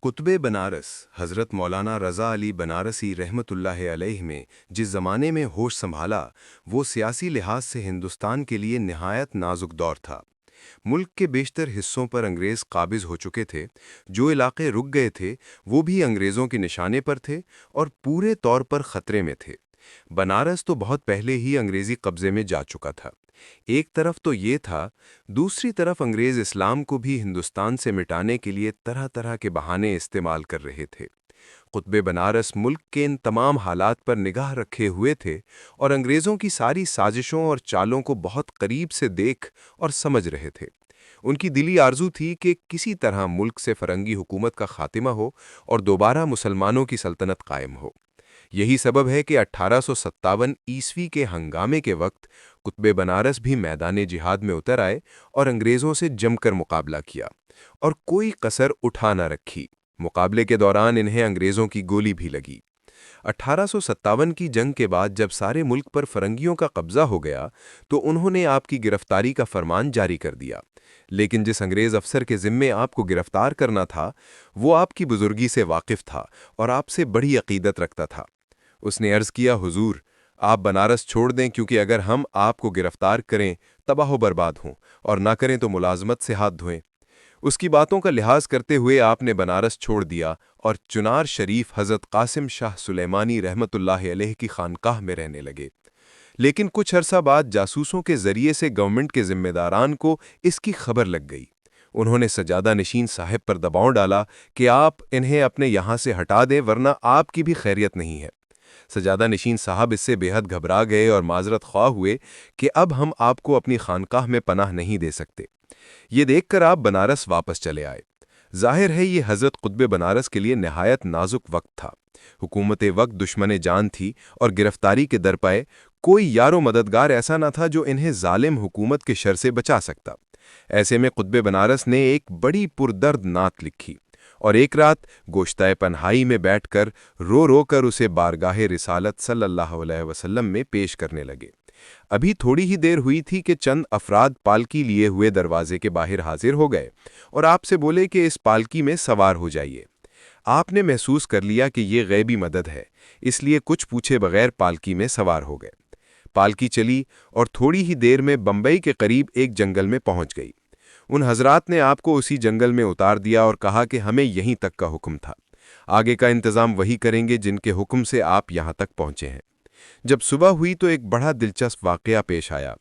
قطب بنارس حضرت مولانا رضا علی بنارسی رحمۃ اللہ علیہ میں جس زمانے میں ہوش سنبھالا وہ سیاسی لحاظ سے ہندوستان کے لیے نہایت نازک دور تھا۔ ملک کے بیشتر حصوں پر انگریز قابض ہو چکے تھے، جو علاقے رک گئے تھے وہ بھی انگریزوں کے نشانے پر تھے اور پورے طور پر خطرے میں تھے۔ بنارس تو بہت پہلے ہی انگریزی قبضے میں جا چکا تھا۔ ایک طرف تو یہ تھا، دوسری طرف انگریز اسلام کو بھی ہندوستان سے مٹانے کے لیے طرح طرح کے بہانے استعمال کر رہے تھے۔ قطب بنارس ملک کے ان تمام حالات پر نگاہ رکھے ہوئے تھے اور انگریزوں کی ساری سازشوں اور چالوں کو بہت قریب سے دیکھ اور سمجھ رہے تھے۔ ان کی دلی آرزو تھی کہ کسی طرح ملک سے فرنگی حکومت کا خاتمہ ہو اور دوبارہ مسلمانوں کی سلطنت قائم ہو۔ یہی سبب ہے کہ 1857 کے ہنگامے کے وقت قطب بنارس بھی میدان جہاد میں اتر آئے اور انگریزوں سے جم کر مقابلہ کیا اور کوئی کسر اٹھا نہ رکھی۔ مقابلے کے دوران انہیں انگریزوں کی گولی بھی لگی۔ 1857 کی جنگ کے بعد جب سارے ملک پر فرنگیوں کا قبضہ ہو گیا تو انہوں نے آپ کی گرفتاری کا فرمان جاری کر دیا، لیکن جس انگریز افسر کے ذمے آپ کو گرفتار کرنا تھا وہ آپ کی بزرگی سے واقف تھا اور آپ سے بڑی عقیدت رکھتا تھا۔ اس نے عرض کیا، حضور آپ بنارس چھوڑ دیں، کیونکہ اگر ہم آپ کو گرفتار کریں تباہ و برباد ہوں، اور نہ کریں تو ملازمت سے ہاتھ دھوئیں۔ اس کی باتوں کا لحاظ کرتے ہوئے آپ نے بنارس چھوڑ دیا اور چنار شریف حضرت قاسم شاہ سلیمانی رحمۃ اللہ علیہ کی خانقاہ میں رہنے لگے۔ لیکن کچھ عرصہ بعد جاسوسوں کے ذریعے سے گورنمنٹ کے ذمہ داران کو اس کی خبر لگ گئی۔ انہوں نے سجادہ نشین صاحب پر دباؤ ڈالا کہ آپ انہیں اپنے یہاں سے ہٹا دیں ورنہ آپ کی بھی خیریت نہیں ہے۔ سجادہ نشین صاحب اس سے بے حد گھبرا گئے اور معذرت خواہ ہوئے کہ اب ہم آپ کو اپنی خانقاہ میں پناہ نہیں دے سکتے۔ یہ دیکھ کر آپ بنارس واپس چلے آئے۔ ظاہر ہے یہ حضرت قطب بنارس کے لیے نہایت نازک وقت تھا۔ حکومت وقت دشمن جان تھی اور گرفتاری کے درپائے کوئی یار و مددگار ایسا نہ تھا جو انہیں ظالم حکومت کے شر سے بچا سکتا۔ ایسے میں قطب بنارس نے ایک بڑی پردرد نعت لکھی اور ایک رات گوشتۂ پنہائی میں بیٹھ کر رو رو کر اسے بارگاہ رسالت صلی اللہ علیہ وسلم میں پیش کرنے لگے۔ ابھی تھوڑی ہی دیر ہوئی تھی کہ چند افراد پالکی لیے ہوئے دروازے کے باہر حاضر ہو گئے اور آپ سے بولے کہ اس پالکی میں سوار ہو جائیے۔ آپ نے محسوس کر لیا کہ یہ غیبی مدد ہے، اس لیے کچھ پوچھے بغیر پالکی میں سوار ہو گئے۔ پالکی چلی اور تھوڑی ہی دیر میں بمبئی کے قریب ایک جنگل میں پہنچ گئی۔ ان حضرات نے آپ کو اسی جنگل میں اتار دیا اور کہا کہ ہمیں یہیں تک کا حکم تھا، آگے کا انتظام وہی کریں گے جن کے حکم سے آپ یہاں تک پہنچے ہیں۔ جب صبح ہوئی تو ایک بڑا دلچسپ واقعہ پیش آیا۔